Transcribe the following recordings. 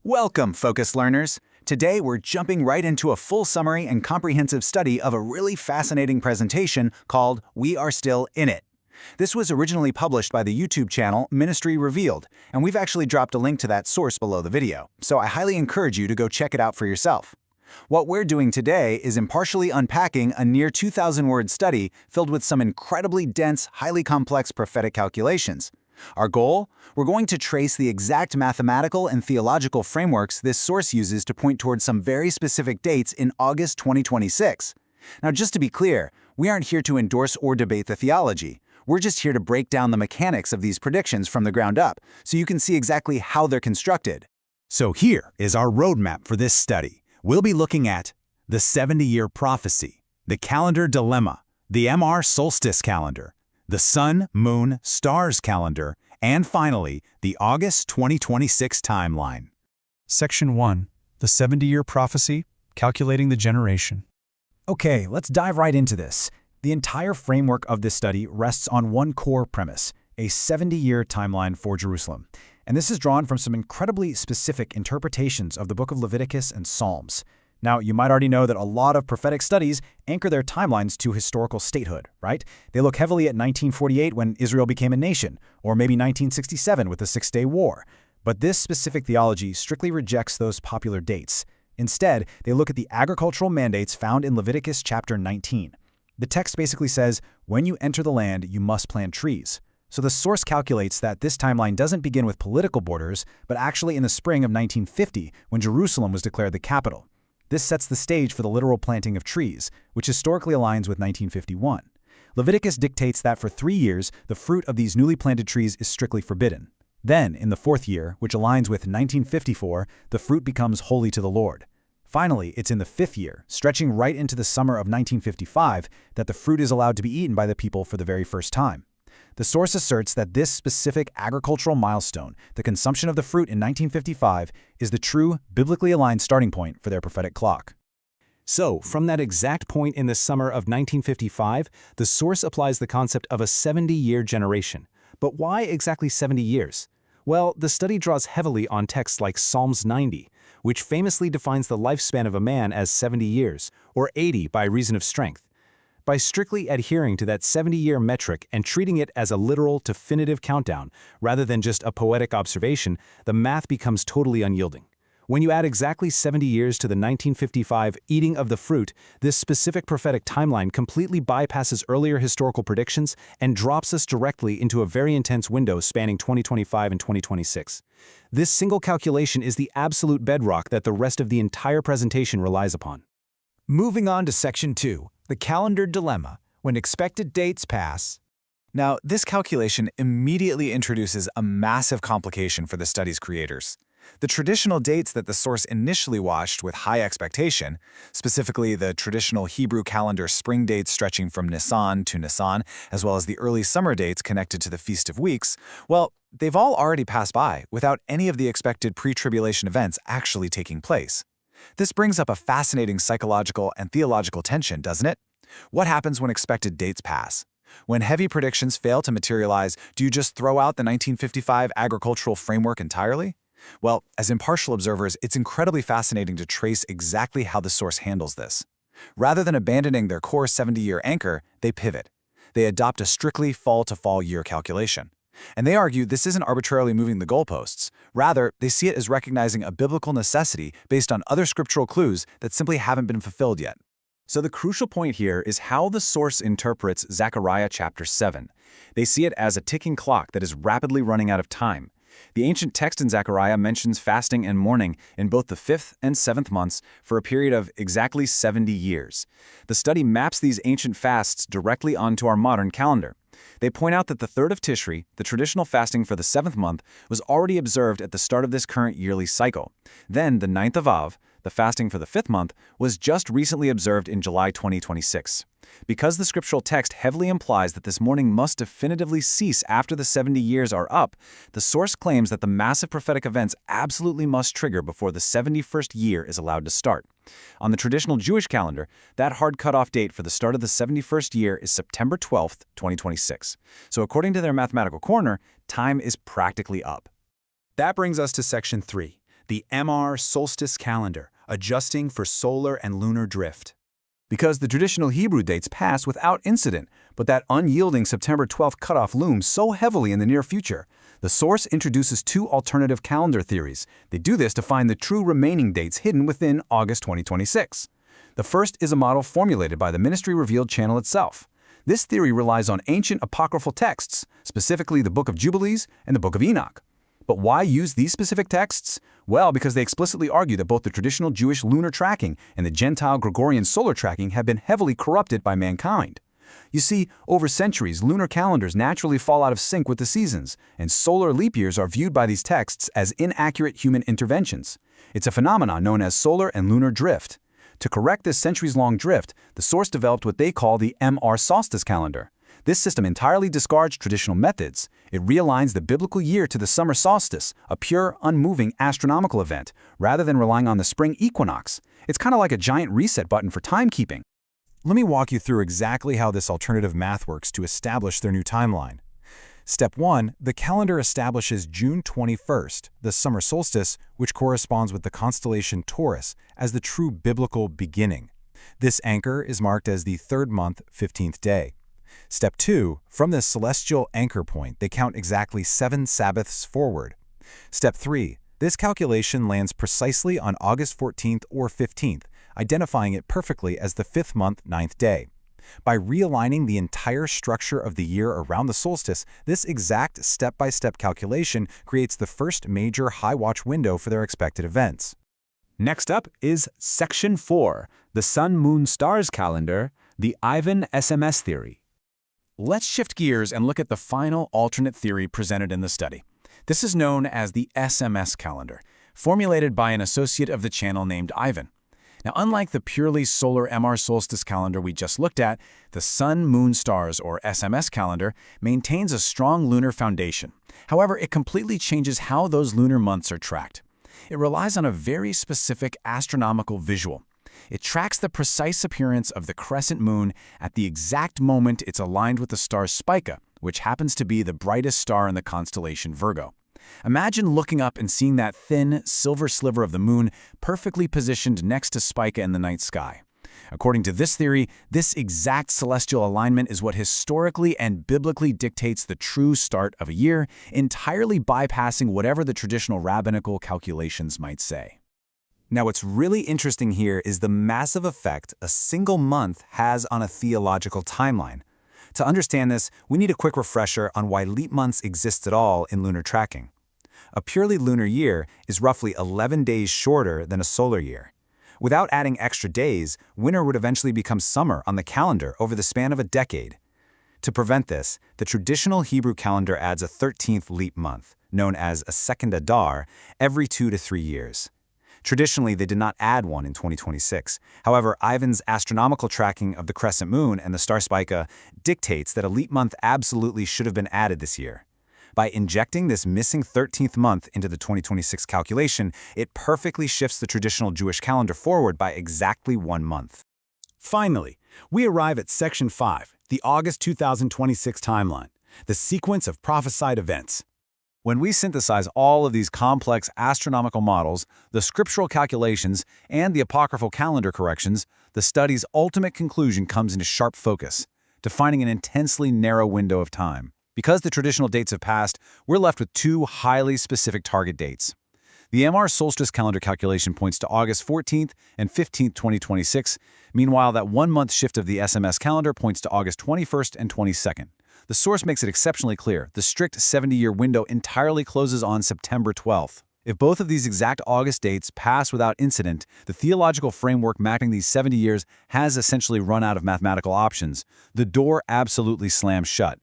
Welcome, Focus Learners! Today we're jumping right into a full summary and comprehensive study of a really fascinating presentation called We Are Still In It. This was originally published by the YouTube channel Ministry Revealed, and we've actually dropped a link to that source below the video, so I highly encourage you to go check it out for yourself. What we're doing today is impartially unpacking a near 2,000-word study filled with some incredibly dense, highly complex prophetic calculations. Our goal? We're going to trace the exact mathematical and theological frameworks this source uses to point towards some very specific dates in August 2026. Now, just to be clear, we aren't here to endorse or debate the theology. We're just here to break down the mechanics of these predictions from the ground up, so you can see exactly how they're constructed. So here is our roadmap for this study. We'll be looking at the 70-year prophecy, the calendar dilemma, the MR Solstice Calendar, the Sun, Moon, Stars Calendar, and finally, the August 2026 timeline. Section 1. The 70-year prophecy, calculating the generation. Okay, let's dive right into this. The entire framework of this study rests on one core premise, a 70-year timeline for Jerusalem. And this is drawn from some incredibly specific interpretations of the book of Leviticus and Psalms. Now, you might already know that a lot of prophetic studies anchor their timelines to historical statehood, right? They look heavily at 1948 when Israel became a nation, or maybe 1967 with the Six-Day War. But this specific theology strictly rejects those popular dates. Instead, they look at the agricultural mandates found in Leviticus chapter 19. The text basically says, when you enter the land, you must plant trees. So the source calculates that this timeline doesn't begin with political borders, but actually in the spring of 1950, when Jerusalem was declared the capital. This sets the stage for the literal planting of trees, which historically aligns with 1951. Leviticus dictates that for 3 years, the fruit of these newly planted trees is strictly forbidden. Then, in the 4th year, which aligns with 1954, the fruit becomes holy to the Lord. Finally, it's in the 5th year, stretching right into the summer of 1955, that the fruit is allowed to be eaten by the people for the very first time. The source asserts that this specific agricultural milestone, the consumption of the fruit in 1955, is the true, biblically aligned starting point for their prophetic clock. So, from that exact point in the summer of 1955, the source applies the concept of a 70-year generation. But why exactly 70 years? Well, the study draws heavily on texts like Psalms 90, which famously defines the lifespan of a man as 70 years, or 80 by reason of strength. By strictly adhering to that 70-year metric and treating it as a literal, definitive countdown, rather than just a poetic observation, the math becomes totally unyielding. When you add exactly 70 years to the 1955 eating of the fruit, this specific prophetic timeline completely bypasses earlier historical predictions and drops us directly into a very intense window spanning 2025 and 2026. This single calculation is the absolute bedrock that the rest of the entire presentation relies upon. Moving on to Section 2. The calendar dilemma, when expected dates pass. Now, this calculation immediately introduces a massive complication for the study's creators. The traditional dates that the source initially watched with high expectation, specifically the traditional Hebrew calendar spring dates stretching from Nisan to Nisan, as well as the early summer dates connected to the Feast of Weeks, well, they've all already passed by without any of the expected pre-tribulation events actually taking place. This brings up a fascinating psychological and theological tension, doesn't it? What happens when expected dates pass? When heavy predictions fail to materialize, do you just throw out the 1955 agricultural framework entirely? Well, as impartial observers, it's incredibly fascinating to trace exactly how the source handles this. Rather than abandoning their core 70-year anchor, they pivot. They adopt a strictly fall-to-fall year calculation. And they argue this isn't arbitrarily moving the goalposts. Rather, they see it as recognizing a biblical necessity based on other scriptural clues that simply haven't been fulfilled yet. So the crucial point here is how the source interprets Zechariah chapter 7. They see it as a ticking clock that is rapidly running out of time. The ancient text in Zechariah mentions fasting and mourning in both the 5th and 7th months for a period of exactly 70 years. The study maps these ancient fasts directly onto our modern calendar. They point out that the 3rd of Tishri, the traditional fasting for the 7th month, was already observed at the start of this current yearly cycle. Then the 9th of Av, the fasting for the 5th month, was just recently observed in July 2026. Because the scriptural text heavily implies that this mourning must definitively cease after the 70 years are up, the source claims that the massive prophetic events absolutely must trigger before the 71st year is allowed to start. On the traditional Jewish calendar, that hard cutoff date for the start of the 71st year is September 12th, 2026. So according to their mathematical corner, time is practically up. That brings us to Section 3. the MR Solstice Calendar, adjusting for solar and lunar drift. Because the traditional Hebrew dates pass without incident, but that unyielding September 12th cutoff looms so heavily in the near future, the source introduces two alternative calendar theories. They do this to find the true remaining dates hidden within August 2026. The first is a model formulated by the Ministry Revealed channel itself. This theory relies on ancient apocryphal texts, specifically the Book of Jubilees and the Book of Enoch. But why use these specific texts? Well, because they explicitly argue that both the traditional Jewish lunar tracking and the Gentile Gregorian solar tracking have been heavily corrupted by mankind. You see, over centuries, lunar calendars naturally fall out of sync with the seasons, and solar leap years are viewed by these texts as inaccurate human interventions. It's a phenomenon known as solar and lunar drift. To correct this centuries-long drift, the source developed what they call the MR Solstice Calendar. This system entirely discards traditional methods. It realigns the biblical year to the summer solstice, a pure, unmoving astronomical event, rather than relying on the spring equinox. It's kind of like a giant reset button for timekeeping. Let me walk you through exactly how this alternative math works to establish their new timeline. Step 1, the calendar establishes June 21st, the summer solstice, which corresponds with the constellation Taurus, as the true biblical beginning. This anchor is marked as the third month, 15th day. Step 2, from this celestial anchor point, they count exactly 7 Sabbaths forward. Step 3, this calculation lands precisely on August 14th or 15th, identifying it perfectly as the 5th month, 9th day. By realigning the entire structure of the year around the solstice, this exact step-by-step calculation creates the first major high-watch window for their expected events. Next up is Section 4, the Sun, Moon, Stars Calendar, the Ivan SMS Theory. Let's shift gears and look at the final alternate theory presented in the study. This is known as the SMS Calendar, formulated by an associate of the channel named Ivan. Now, unlike the purely solar MR Solstice Calendar we just looked at, the Sun, Moon, Stars, or SMS Calendar maintains a strong lunar foundation. However, it completely changes how those lunar months are tracked. It relies on a very specific astronomical visual. It tracks the precise appearance of the crescent moon at the exact moment it's aligned with the star Spica, which happens to be the brightest star in the constellation Virgo. Imagine looking up and seeing that thin, silver sliver of the moon perfectly positioned next to Spica in the night sky. According to this theory, this exact celestial alignment is what historically and biblically dictates the true start of a year, entirely bypassing whatever the traditional rabbinical calculations might say. Now, what's really interesting here is the massive effect a single month has on a theological timeline. To understand this, we need a quick refresher on why leap months exist at all in lunar tracking. A purely lunar year is roughly 11 days shorter than a solar year. Without adding extra days, winter would eventually become summer on the calendar over the span of a decade. To prevent this, the traditional Hebrew calendar adds a 13th leap month, known as a second Adar, every 2 to 3 years. Traditionally, they did not add one in 2026. However, Ivan's astronomical tracking of the crescent moon and the star Spica dictates that a leap month absolutely should have been added this year. By injecting this missing 13th month into the 2026 calculation, it perfectly shifts the traditional Jewish calendar forward by exactly 1 month. Finally, we arrive at Section 5, the August 2026 timeline, the sequence of prophesied events. When we synthesize all of these complex astronomical models, the scriptural calculations, and the apocryphal calendar corrections, the study's ultimate conclusion comes into sharp focus, defining an intensely narrow window of time. Because the traditional dates have passed, we're left with 2 highly specific target dates. The MR Solstice Calendar calculation points to August 14th and 15th, 2026. Meanwhile, that 1-month shift of the SMS calendar points to August 21st and 22nd. The source makes it exceptionally clear. The strict 70-year window entirely closes on September 12th. If both of these exact August dates pass without incident, the theological framework mapping these 70 years has essentially run out of mathematical options. The door absolutely slams shut.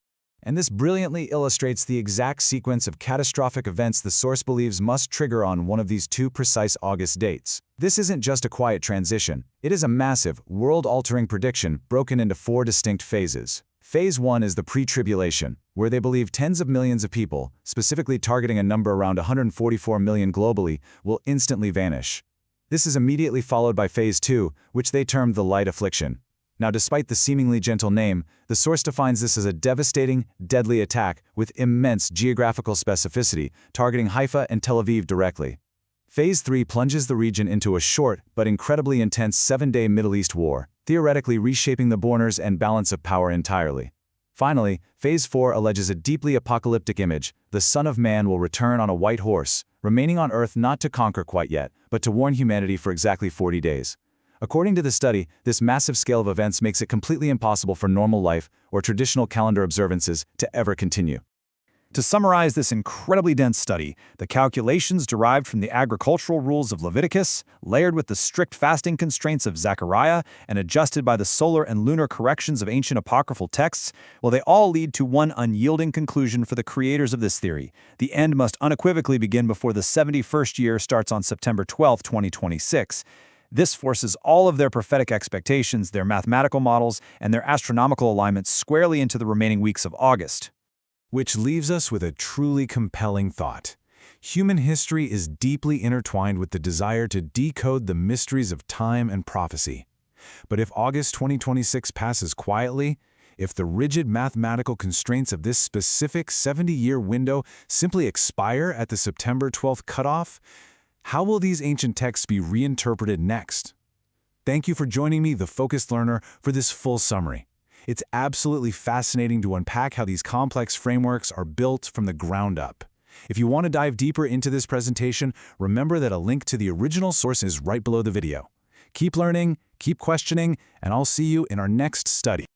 And this brilliantly illustrates the exact sequence of catastrophic events the source believes must trigger on one of these 2 precise August dates. This isn't just a quiet transition. It is a massive, world-altering prediction broken into 4 distinct phases. Phase 1 is the Pre-Tribulation, where they believe tens of millions of people, specifically targeting a number around 144 million globally, will instantly vanish. This is immediately followed by Phase 2, which they term the Light Affliction. Now, despite the seemingly gentle name, the source defines this as a devastating, deadly attack with immense geographical specificity, targeting Haifa and Tel Aviv directly. Phase 3 plunges the region into a short but incredibly intense 7-day Middle East war, theoretically reshaping the borders and balance of power entirely. Finally, Phase 4 alleges a deeply apocalyptic image: the Son of Man will return on a white horse, remaining on Earth not to conquer quite yet, but to warn humanity for exactly 40 days. According to the study, this massive scale of events makes it completely impossible for normal life or traditional calendar observances to ever continue. To summarize this incredibly dense study, the calculations derived from the agricultural rules of Leviticus, layered with the strict fasting constraints of Zechariah, and adjusted by the solar and lunar corrections of ancient apocryphal texts, well, they all lead to one unyielding conclusion for the creators of this theory: the end must unequivocally begin before the 71st year starts on September 12, 2026. This forces all of their prophetic expectations, their mathematical models, and their astronomical alignments squarely into the remaining weeks of August. Which leaves us with a truly compelling thought. Human history is deeply intertwined with the desire to decode the mysteries of time and prophecy. But if August 2026 passes quietly, if the rigid mathematical constraints of this specific 70-year window simply expire at the September 12th cutoff, how will these ancient texts be reinterpreted next? Thank you for joining me, the Focused Learner, for this full summary. It's absolutely fascinating to unpack how these complex frameworks are built from the ground up. If you want to dive deeper into this presentation, remember that a link to the original source is right below the video. Keep learning, keep questioning, and I'll see you in our next study.